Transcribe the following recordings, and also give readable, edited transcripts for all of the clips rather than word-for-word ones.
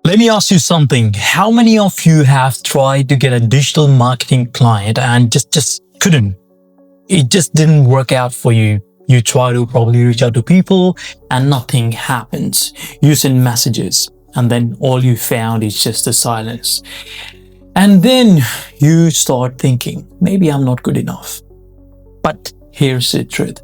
Let me ask you something. How many of you have tried to get a digital marketing client and just couldn't? It just didn't work out for you. You try to probably reach out to people and nothing happens. You send messages and then all you found is just a silence. And then you start thinking, maybe I'm not good enough. But here's the truth.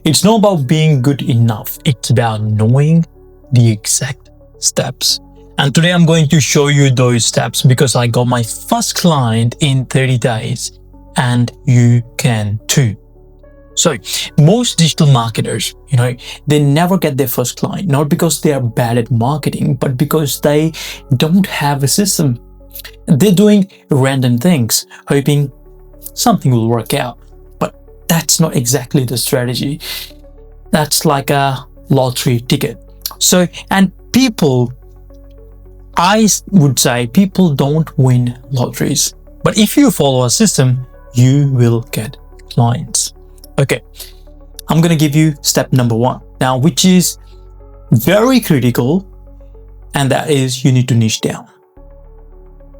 It's not about being good enough. It's about knowing the exact steps. And today I'm going to show you those steps because I got my first client in 30 days and you can too. So most digital marketers, they never get their first client, not because they are bad at marketing, but because they don't have a system. They're doing random things, hoping something will work out. But that's not exactly the strategy. That's like a lottery ticket. So, and I would say people don't win lotteries. But if you follow a system, you will get clients. Okay, I'm going to give you step number 1 now, which is very critical, and that is you need to niche down.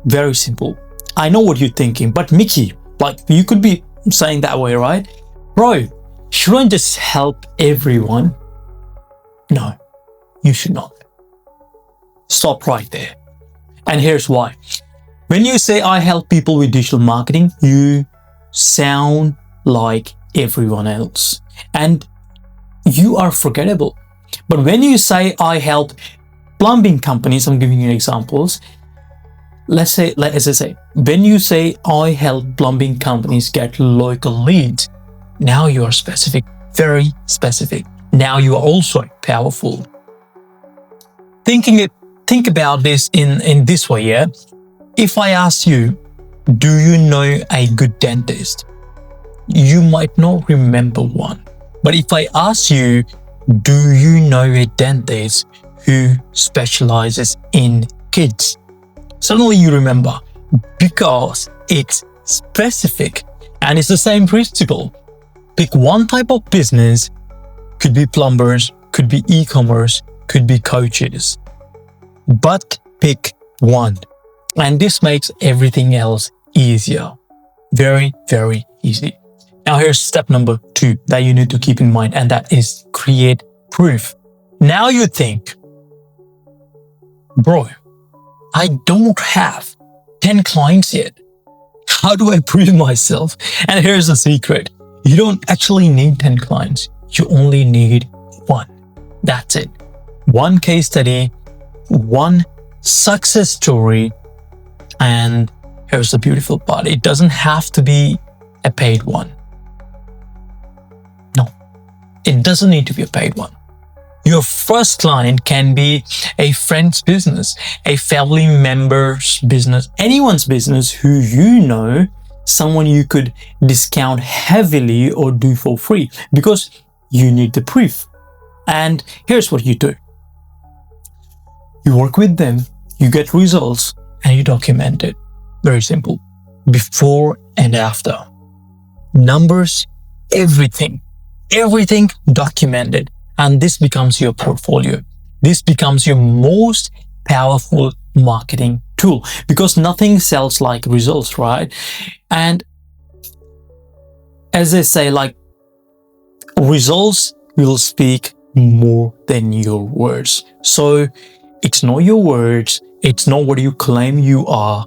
Very simple. I know what you're thinking, but Miki, you could be saying that way, right? Bro, shouldn't I just help everyone? No, you should not. Stop right there. And here's why. When you say I help people with digital marketing, you sound like everyone else and you are forgettable. But when you say I help plumbing companies, I'm giving you examples. As I say, when you say I help plumbing companies get local leads, now you are specific, very specific. Now you are also powerful. Think about this in this way, yeah? If I ask you, do you know a good dentist? You might not remember one. But if I ask you, do you know a dentist who specializes in kids? Suddenly you remember because it's specific and it's the same principle. Pick one type of business, could be plumbers, could be e-commerce, could be coaches. But pick one. And this makes everything else easier. Very, very easy. Now here's step number 2 that you need to keep in mind, and that is create proof. Now you think, bro, I don't have 10 clients yet. How do I prove myself? And here's the secret. You don't actually need 10 clients. You only need 1. That's it. 1 case study, 1 success story. And here's the beautiful part. It doesn't have to be a paid one. No, it doesn't need to be a paid one. Your first client can be a friend's business, a family member's business, anyone's business who you know, someone you could discount heavily or do for free because you need the proof. And here's what you do. You work with them, you get results, and you document it. Very simple. Before and after. Numbers, everything documented. And this becomes your portfolio. This becomes your most powerful marketing tool because nothing sells like results, right? And as they say, results will speak more than your words. So it's not your words. It's not what you claim you are.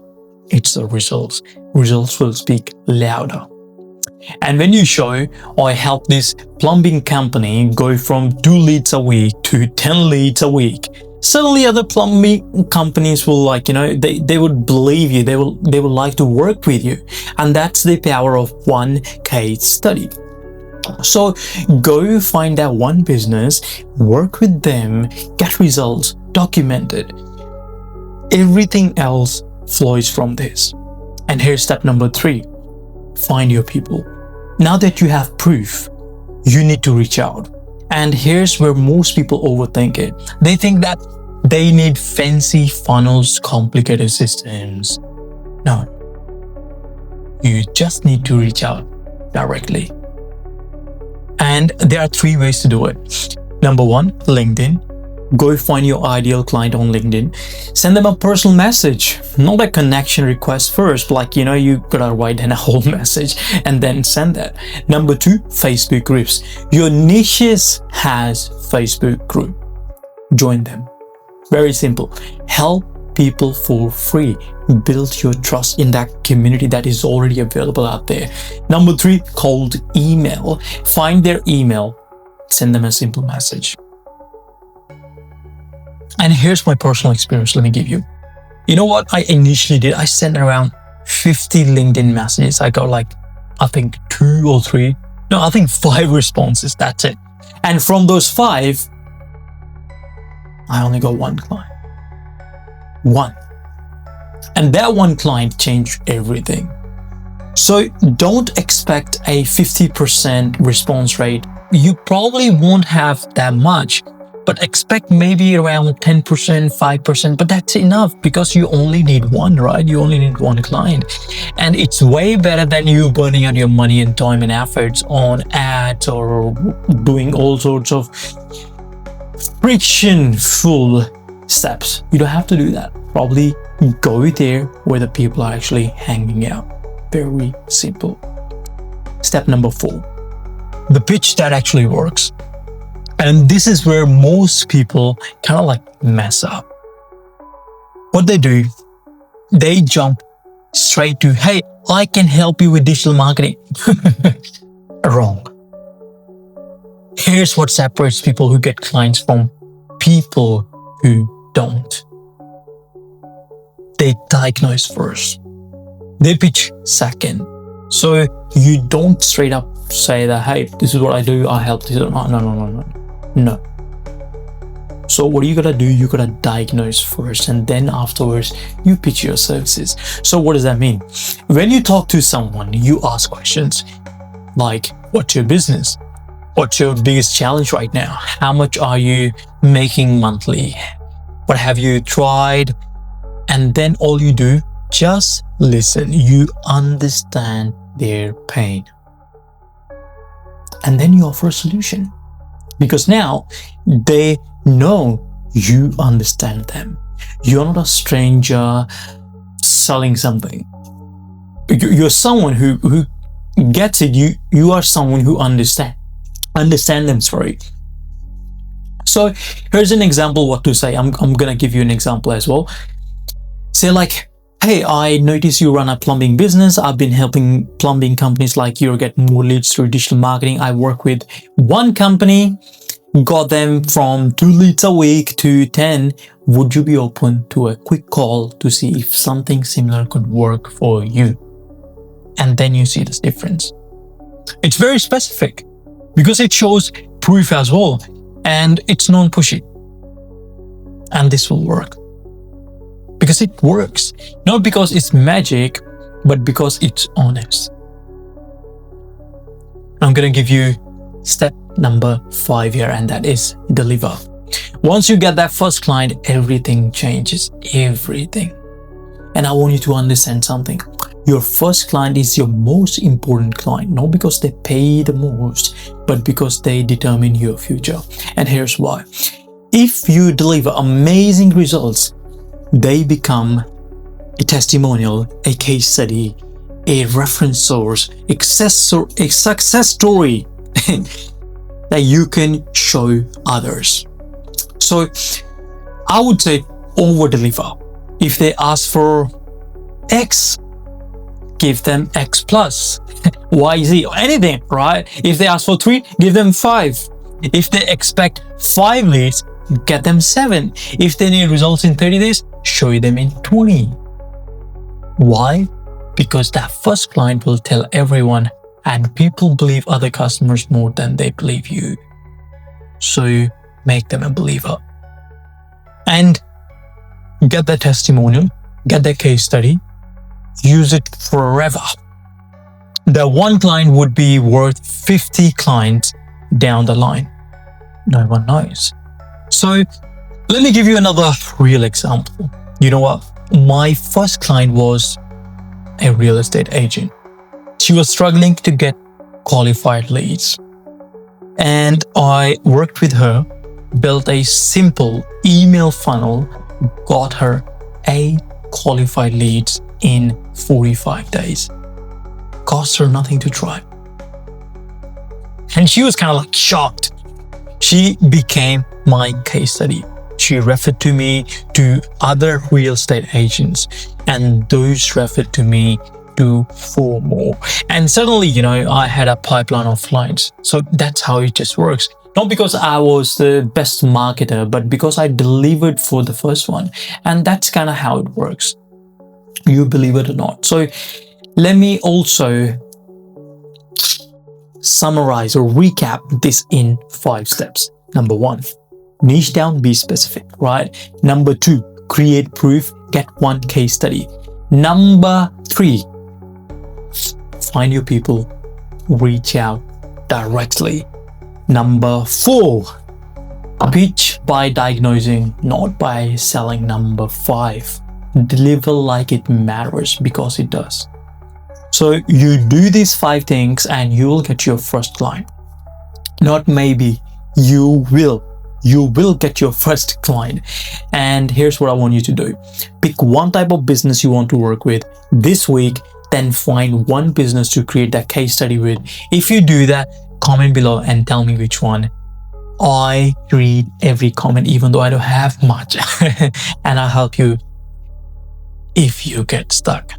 It's the results. Results will speak louder. And when you show, I help this plumbing company go from 2 leads a week to 10 leads a week, suddenly other plumbing companies will they would believe you. They would like to work with you. And that's the power of 1 case study. So go find that one business, work with them, get results, document it. Everything else flows from this. And here's step number 3. Find your people. Now that you have proof, you need to reach out. And here's where most people overthink it. They think that they need fancy funnels, complicated systems. No. You just need to reach out directly. And there are 3 ways to do it. Number 1, LinkedIn. Go find your ideal client on LinkedIn. Send them a personal message, not a connection request first. Like, you gotta write in a whole message and then send that. Number 2, Facebook groups. Your niches has Facebook group. Join them. Very simple. Help people for free. Build your trust in that community that is already available out there. Number 3, cold email. Find their email. Send them a simple message. And here's my personal experience. Let me give you. You know what I initially did? I sent around 50 LinkedIn messages. I got I think 2 or 3. No, I think 5 responses. That's it. And from those 5, I only got 1 client. 1. And that 1 client changed everything. So don't expect a 50% response rate. You probably won't have that much, but expect maybe around 10%, 5%, but that's enough because you only need 1, right? You only need 1 client. And it's way better than you burning out your money and time and efforts on ads or doing all sorts of friction-full steps. You don't have to do that. Probably go there where the people are actually hanging out. Very simple. Step number 4. The pitch that actually works. And this is where most people kind of mess up. What they do, they jump straight to, hey, I can help you with digital marketing. Wrong. Here's what separates people who get clients from people who don't. They diagnose first. They pitch second. So you don't straight up say that, hey, this is what I do, I help this. No. So what you gotta do, you gotta diagnose first, and then afterwards you pitch your services. So what does that mean? When you talk to someone, you ask questions like, what's your business? What's your biggest challenge right now? How much are you making monthly? What have you tried? And then all you do, just listen. You understand their pain. And then you offer a solution. Because now they know you understand them. You're not a stranger selling something. You're someone who gets it. You are someone who understand them, sorry. So here's an example what to say. I'm gonna give you an example as well. Say hey, I notice you run a plumbing business. I've been helping plumbing companies like you get more leads through digital marketing. I work with 1 company, got them from 2 leads a week to 10. Would you be open to a quick call to see if something similar could work for you? And then you see this difference. It's very specific because it shows proof as well, and it's non-pushy. And this will work. Because it works. Not because it's magic, but because it's honest. I'm gonna give you step number 5 here, and that is deliver. Once you get that first client, everything changes. Everything. And I want you to understand something. Your first client is your most important client, not because they pay the most, but because they determine your future. And here's why. If you deliver amazing results, they become a testimonial, a case study, a reference source, a success story that you can show others. So I would say over deliver. If they ask for X, give them X plus, Y, Z, or anything, right? If they ask for 3, give them 5. If they expect 5 leads, get them 7. If they need results in 30 days, show them in 20. Why? Because that first client will tell everyone, and people believe other customers more than they believe you. So you make them a believer. And get that testimonial, get that case study, use it forever. The 1 client would be worth 50 clients down the line. No one knows. So let me give you another real example. You know what? My first client was a real estate agent. She was struggling to get qualified leads. And I worked with her built a simple email funnel, got her 8 qualified leads in 45 days. Cost her nothing to try. And she was kind of like shocked. She became my case study. She referred to me to other real estate agents, and those referred to me to 4 more. And suddenly, I had a pipeline of clients. So that's how it just works. Not because I was the best marketer, but because I delivered for the first one. And that's kind of how it works. You believe it or not. So let me also summarize or recap this in 5 steps. Number 1, niche down, be specific, right? Number 2, create proof, get 1 case study. Number 3, find your people, reach out directly. Number 4, pitch by diagnosing, not by selling. Number 5, deliver like it matters, because it does. So you do these 5 things and you will get your first client. Not maybe, you will. You will get your first client. And here's what I want you to do. Pick one type of business you want to work with this week, then find one business to create that case study with. If you do that, comment below and tell me which one. I read every comment, even though I don't have much. And I'll help you if you get stuck.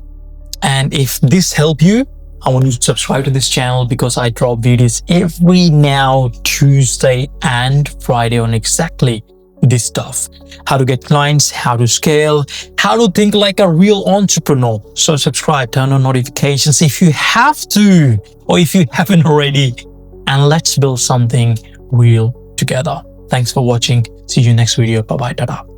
And if this helped you, I want you to subscribe to this channel, because I drop videos every now Tuesday and Friday on exactly this stuff. How to get clients, how to scale, how to think like a real entrepreneur. So subscribe, turn on notifications if you have to, or if you haven't already, and let's build something real together. Thanks for watching. See you next video. Bye bye. Tada.